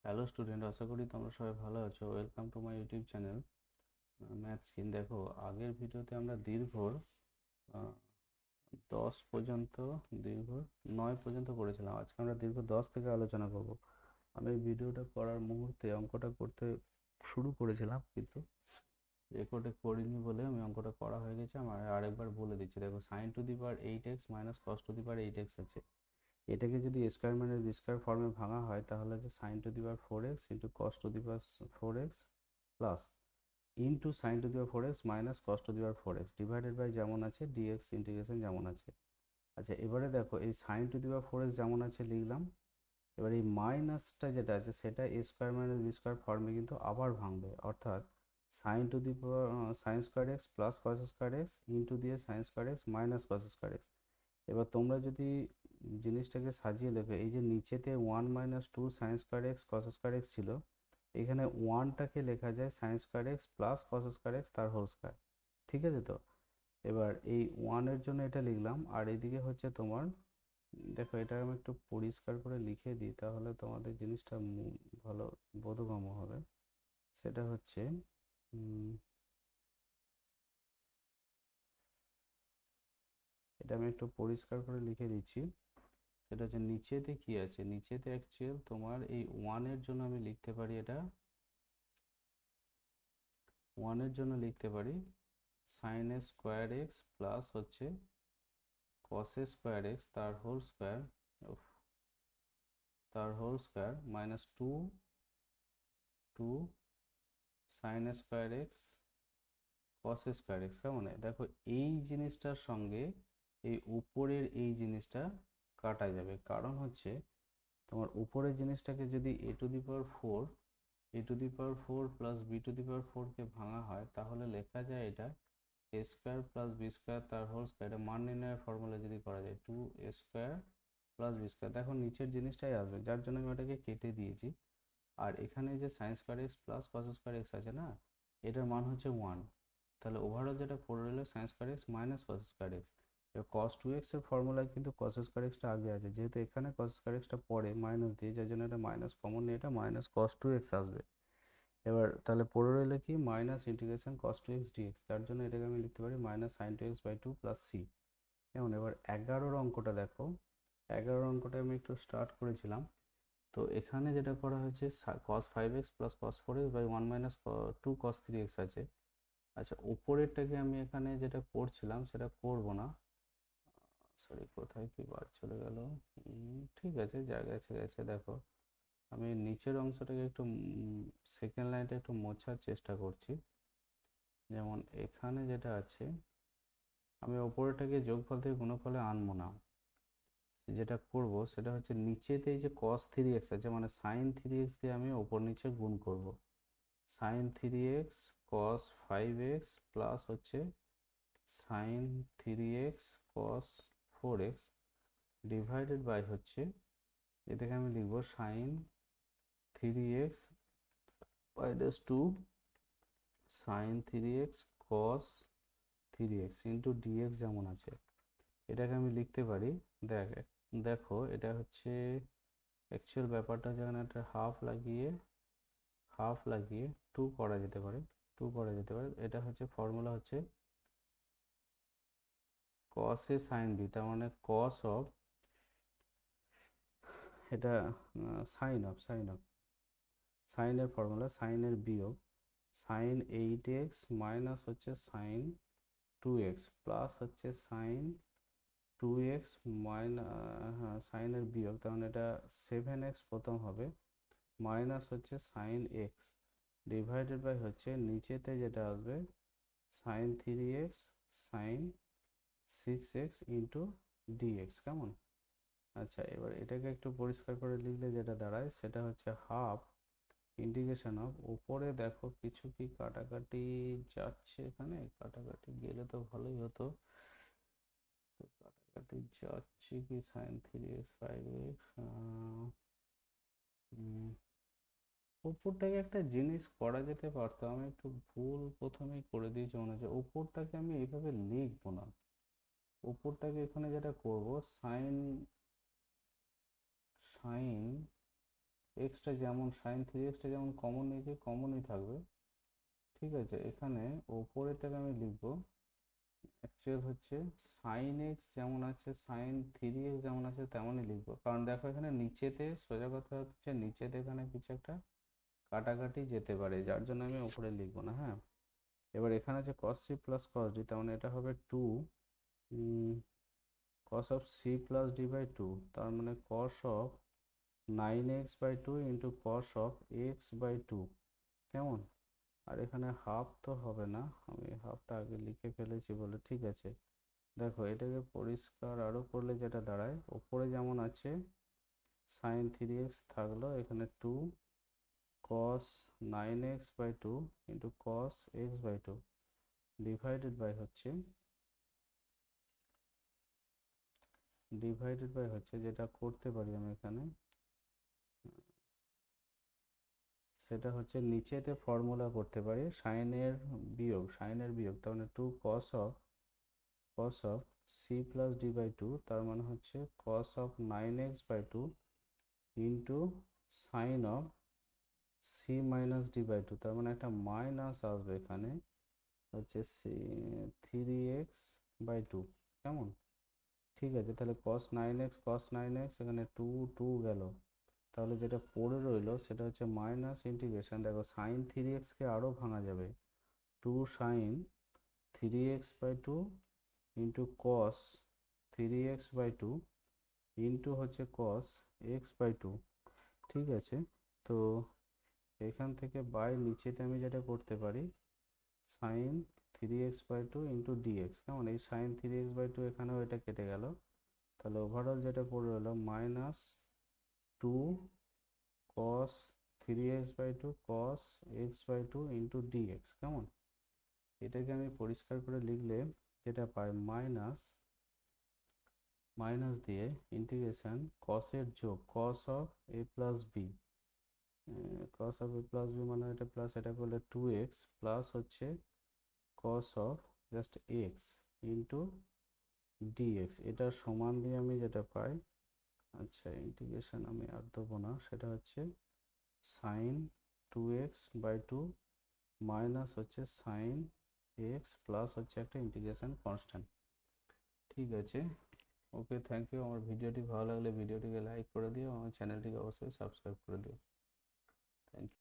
Hello student, আশা করি তোমরা সবাই ভালো আছো। Welcome to my YouTube channel math skin. দেখো, আগের ভিডিওতে আমরা দীর্ঘর 10 পর্যন্ত, দীর্ঘ 9 পর্যন্ত করেছিলাম। আজকে আমরা দীর্ঘ 10 থেকে আলোচনা করব। আমি ভিডিওটা করার মুহূর্তে অঙ্কটা করতে শুরু করেছিলাম, কিন্তু রেকর্ডে করিনি বলে আমি অঙ্কটা করা হয়ে গেছে। আমার আরেকবার বলে দিচ্ছি। দেখো, sine to the power 8x minus cos to the power 8x আছে। এটাকে যদি স্কোয়ার মাইনাস বি স্কোয়ার ফর্মে ভাঙা হয়, তাহলে হচ্ছে sine to the power 4x into cos to the power 4x plus into sine to the power 4x minus cos to the power 4x divided by যেমন আছে ডিএক্স ইন্টিগ্রেশন যেমন আছে। আচ্ছা, এবারে দেখো, এই sign to the power 4x যেমন আছে লিখলাম। এবার এই মাইনাসটা যেটা আছে সেটা স্কোয়ার মাইনাস বি স্কোয়ার ফর্মে কিন্তু আবার ভাঙবে, অর্থাৎ sine to the power sine square x plus cos square x into দিয়ে sine square x minus cos square x. এবার তোমরা যদি জিনিসটাকে সাজিয়ে লেখো, এই যে নিচেতে 1 - 2 sign square x cos square x ছিল, এখানে ওয়ানটাকে লেখা যায় sign square x plus cos square x তার হোল স্কোয়ার। ঠিক আছে তো? এবার এই ওয়ানের জন্য এটা লিখলাম, আর এইদিকে হচ্ছে তোমার, দেখো এটা আমি একটু পরিষ্কার করে লিখে দিই, তাহলে তোমাদের জিনিসটা ভালো বোধগম্য হবে। সেটা হচ্ছে এটা আমি একটু পরিষ্কার করে লিখে দিচ্ছি। সেটা হচ্ছে নিচেতে কি আছে, নিচেতে অ্যাকচুয়াল তোমার এই ওয়ানের জন্য আমি লিখতে পারি, এটা ওয়ানের জন্য লিখতে পারি সাইন স্কোয়ার এক্স প্লাস হচ্ছে কস স্কোয়ার এক্স তার whole square, minus two two sine square x cos square x. কেমন? দেখো, এই জিনিসটার সঙ্গে এই উপরের এই জিনিসটা কাটা যাবে, কারণ হচ্ছে তোমার উপরের জিনিসটাকে যদি a to the power 4 plus b to the power 4 কে ভাঙা হয়, তাহলে লেখা যায় এটা a square plus b square তার হোল স্কোয়ার। এটা মান নির্ণয়ের ফর্মুলা যদি করা যায় 2a² প্লাস বি স্কোয়ার, দেখো নিচের জিনিসটাই আসবে, যার জন্য আমি ওটাকে কেটে দিয়েছি। আর এখানে যে sign square x plus cos square x আছে না, এটার মান হচ্ছে 1। তাহলে ওভারঅল যেটা পড়ে রইল sign square x minus cos square x. এবার কস 2x এর ফর্মুলায় কিন্তু কস স্কোয়ার এক্সটা আগে আছে, যেহেতু এখানে কস স্কোয়ার এক্সটা পরে মাইনাস দিয়ে, যার জন্য এটা মাইনাস কমন নিয়ে এটা মাইনাস কস 2x আসবে। এবার তাহলে পড়ে রইলে কি, মাইনাস ইন্টিগ্রেশন কস 2x ডিএক্স, যার জন্য এটাকে আমি লিখতে পারি minus sine 2x/2 plus C. যেমন এবার 11 অঙ্কটা দেখো, 11 অঙ্কটা আমি একটু স্টার্ট করেছিলাম। তো এখানে যেটা করা হয়েছে cos 5x plus cos 4x by 1 minus 2 cos 3x আছে। আচ্ছা, উপরেরটাকে আমি এখানে যেটা করছিলাম সেটা করব না। সরি, কোথায় কি বার চলে গেল? ঠিক আছে, জায়গায় ছেড়ে গেছে। দেখো, আমি নিচের অংশটাকে একটু সেকেন্ড লাইনটা একটু মোছার চেষ্টা করছি। যেমন এখানে যেটা আছে, আমি ওপরেরটাকে যোগফল থেকে গুণফলে আনবো না। যেটা করব সেটা হচ্ছে নিচেতে এই যে cos 3x আছে, মানে sin 3x দিয়ে আমি ওপর নিচে গুণ করব। sin 3x cos 5x plus হচ্ছে sin 3x cos 4x divided by হচ্ছে, এটাকে আমি লিখব sin 3x minus 2 sin 3x cos 3x into dx যেমন আছে। এটাকে আমি লিখতে পারি, দেখো এটা হচ্ছে অ্যাকচুয়াল ব্যাপারটা, যেখানে একটা হাফ লাগিয়ে টু করা যেতে পারে, এটা হচ্ছে ফর্মুলা হচ্ছে cos a sin b, তার মানে cos অফ, এটা সাইন অফ সাইনের ফর্মুলা, সাইনের বিয়োগ সাইন 8x মাইনাস হচ্ছে সাইন 2x প্লাস হচ্ছে সাইন 2x হ্যাঁ, সাইনের বিয়োগ, তার মানে এটা 7x প্রথম হবে, মাইনাস হচ্ছে সাইন এক্স ডিভাইডেড বাই হচ্ছে নিচেতে যেটা আসবে sign 3x sign 6x into dx. কেমন? আচ্ছা, এবার এটাকে একটু পরিষ্কার করে লিখলে যেটা দাঁড়ায় সেটা হচ্ছে হাফ ইন্টিগ্রেশন অফ, উপরে দেখো কিছু কি কাটাকাটি যাচ্ছে, এখানে কাটাকাটি গেলে তো ভালোই হতো। তো কাটাকাটি যাচ্ছে কি, সাইন 3x 5x, উপরটাকে একটা জিনিস করা যেতে পারতো, আমি একটু ভুল প্রথমেই করে দিয়েছি মনে হচ্ছে। উপরটাকে আমি এইভাবে লিখবো না, উপরটাকে এখানে যেটা করব সাইন সাইন এক্সটা যেমন সাইন থ্রি এক্সটা যেমন কমন নিয়েছি কমনই থাকবে, ঠিক আছে। এখানে ওপরেরটাকে আমি লিখবো অ্যাকচুয়াল হচ্ছে সাইন এক্স যেমন আছে সাইন থ্রি এক্স যেমন আছে তেমনই লিখবো, কারণ দেখো এখানে নিচেতে সোজা কথা হচ্ছে নিচেতে এখানে কিছু একটা কাটাকাটি যেতে পারে, যার জন্য আমি উপরে লিখবো না। হ্যাঁ, এবার এখানে আছে cos C plus cos D, তার মানে এটা হবে two cos of C plus D by two, তার মানে cos of nine x by two into cos of x by two. কেমন? আর এখানে হাফ তো হবে না, আমি হাফটা আগে লিখে ফেলেছি বলে ঠিক আছে। দেখো এটাকে পরিষ্কার আরও করলে যেটা দাঁড়ায়, ওপরে যেমন আছে সাইন থ্রি এক্স থাকলো, এখানে two cos nine x by two into cos x by two divided by হচ্ছে যেটা করতে পারি আমি এখানে, সেটা হচ্ছে নিচেতে ফর্মুলা করতে পারি সাইনের বিয়োগ, তার মানে two cos of C plus D by two, তার মানে হচ্ছে cos of nine x by two into sine of C minus D by two, তার মানে একটা মাইনাস আসবে এখানে হচ্ছে C three x by two. কেমন? ঠিক আছে, তাহলে কস নাইন এক্স এখানে টু টু গেল, তাহলে যেটা পড়ে রইলো সেটা হচ্ছে মাইনাস ইন্টিগ্রেশন, দেখো সাইন থ্রি এক্সকে আরও ভাঙা যাবে, two sine three x by two into cos three x by two into হচ্ছে কস এক্স বাই টু। ঠিক আছে, তো এখান থেকে বাই নিচেতে আমি যেটা করতে পারি sine three x by two into dx. কেমন? এই sine three x by two এখানেও এটা কেটে গেল, তাহলে ওভারঅল যেটা পড়ে রইলো minus two cos three x by two cos x by two into dx. কেমন? এটাকে আমি পরিষ্কার করে লিখলে যেটা পাই মাইনাস দিয়ে ইন্টিগ্রেশন কসের যোগ cos of A plus B, cos of A plus B মানে এটা প্লাস, এটা করলে টু এক্স প্লাস হচ্ছে cos of just x into dx, এটা সমান দিয়ে আমি যেটা পাই, আচ্ছা ইন্টিগ্রেশন আমি আর দেবো না, সেটা হচ্ছে sine two x by two minus হচ্ছে সাইন এক্স প্লাস হচ্ছে একটা ইন্টিগ্রেশন কনস্ট্যান্ট। ঠিক আছে, ওকে, থ্যাংক ইউ। আমার ভিডিওটি ভালো লাগলে ভিডিওটিকে লাইক করে দিও, আমার চ্যানেলটিকে অবশ্যই সাবস্ক্রাইব করে দিও। Thank you.